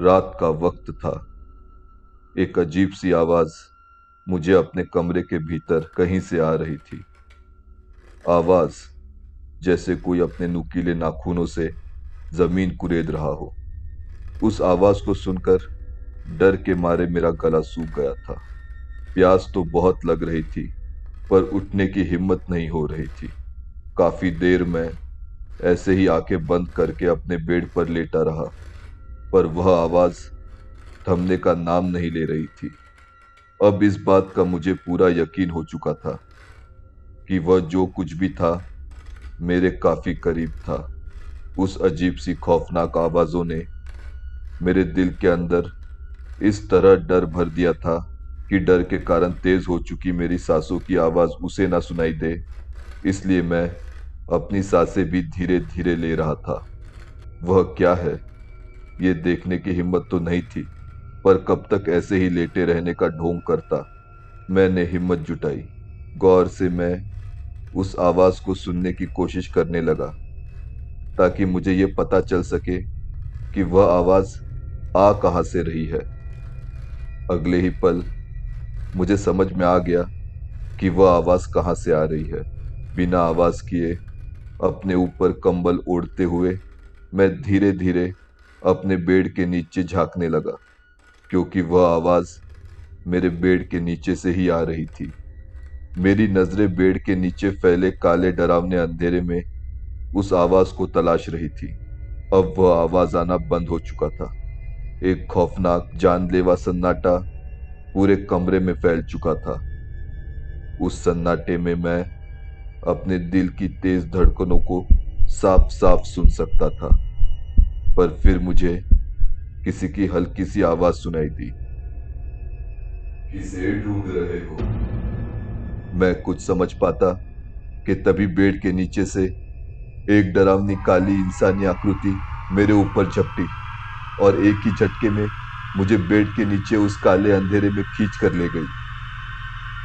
रात का वक्त था। एक अजीब सी आवाज मुझे अपने कमरे के भीतर कहीं से आ रही थी। आवाज जैसे कोई अपने नुकीले नाखूनों से जमीन कुरेद रहा हो। उस आवाज को सुनकर डर के मारे मेरा गला सूख गया था। प्यास तो बहुत लग रही थी, पर उठने की हिम्मत नहीं हो रही थी। काफी देर मैं ऐसे ही आंखें बंद करके अपने बेड पर लेटा रहा, पर वह आवाज थमने का नाम नहीं ले रही थी। अब इस बात का मुझे पूरा यकीन हो चुका था कि वह जो कुछ भी था मेरे काफी करीब था। उस अजीब सी खौफनाक आवाजों ने मेरे दिल के अंदर इस तरह डर भर दिया था कि डर के कारण तेज हो चुकी मेरी सांसों की आवाज उसे ना सुनाई दे, इसलिए मैं अपनी सांसें भी धीरे धीरे ले रहा था। वह क्या है ये देखने की हिम्मत तो नहीं थी, पर कब तक ऐसे ही लेटे रहने का ढोंग करता। मैंने हिम्मत जुटाई। गौर से मैं उस आवाज को सुनने की कोशिश करने लगा, ताकि मुझे ये पता चल सके कि वह आवाज आ कहां से रही है। अगले ही पल मुझे समझ में आ गया कि वह आवाज कहां से आ रही है। बिना आवाज किए अपने ऊपर कंबल ओढ़ते हुए मैं धीरे धीरे अपने बेड के नीचे झांकने लगा, क्योंकि वह आवाज मेरे बेड के नीचे से ही आ रही थी। मेरी नजरें बेड के नीचे फैले काले डरावने अंधेरे में उस आवाज को तलाश रही थी। अब वह आवाज आना बंद हो चुका था। एक खौफनाक जानलेवा सन्नाटा पूरे कमरे में फैल चुका था। उस सन्नाटे में मैं अपने दिल की तेज धड़कनों को साफ साफ सुन सकता था। पर फिर मुझे किसी की हल्की सी आवाज सुनाई दी। किसे ढूंढ रहे हो? मैं कुछ समझ पाता कि तभी बेड के नीचे से एक डरावनी काली इंसानी आकृति मेरे ऊपर झपटी और एक ही झटके में मुझे बेड के नीचे उस काले अंधेरे में खींच कर ले गई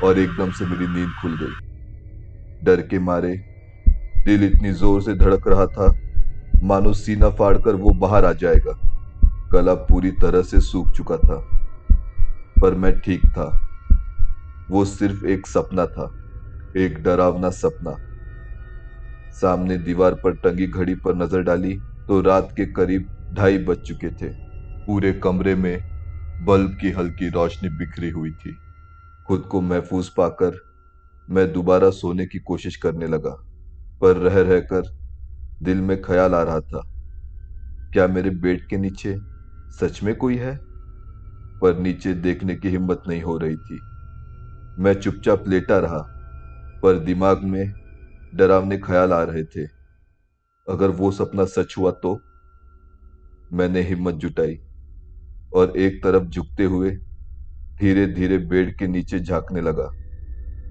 और एकदम से मेरी नींद खुल गई। डर के मारे दिल इतनी जोर से धड़क रहा था मानो सीना फाड़कर वो बाहर आ जाएगा। गला पूरी तरह से सूख चुका था, पर मैं ठीक था। वो सिर्फ एक सपना था, एक डरावना सपना। सामने दीवार पर टंगी घड़ी पर नजर डाली तो रात के करीब 2:30 बज चुके थे। पूरे कमरे में बल्ब की हल्की रोशनी बिखरी हुई थी। खुद को महफूज पाकर मैं दोबारा सोने की कोशिश करने लगा, पर रह रहकर दिल में ख्याल आ रहा था, क्या मेरे बेड के नीचे सच में कोई है? पर नीचे देखने की हिम्मत नहीं हो रही थी। मैं चुपचाप लेटा रहा, पर दिमाग में डरावने ख्याल आ रहे थे। अगर वो सपना सच हुआ तो? मैंने हिम्मत जुटाई और एक तरफ झुकते हुए धीरे धीरे बेड के नीचे झांकने लगा।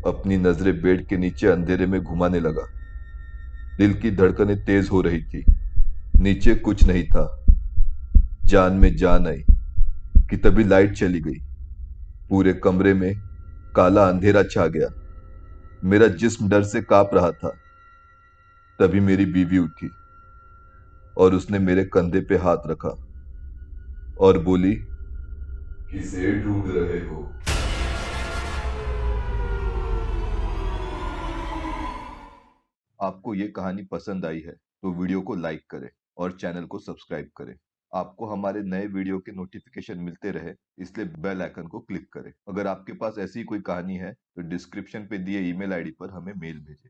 अपनी नजरें बेड के नीचे अंधेरे में घुमाने लगा। दिल की धड़कनें तेज हो रही थी। नीचे कुछ नहीं था। जान में जान आई कि तभी लाइट चली गई। पूरे कमरे में काला अंधेरा छा गया। मेरा जिस्म डर से कांप रहा था। तभी मेरी बीवी उठी और उसने मेरे कंधे पे हाथ रखा और बोली, किसे ढूंढ रहे हो? आपको ये कहानी पसंद आई है तो वीडियो को लाइक करें और चैनल को सब्सक्राइब करें। आपको हमारे नए वीडियो के नोटिफिकेशन मिलते रहे, इसलिए बेल आइकन को क्लिक करें। अगर आपके पास ऐसी कोई कहानी है तो डिस्क्रिप्शन पे दिए ईमेल आईडी पर हमें मेल भेजें।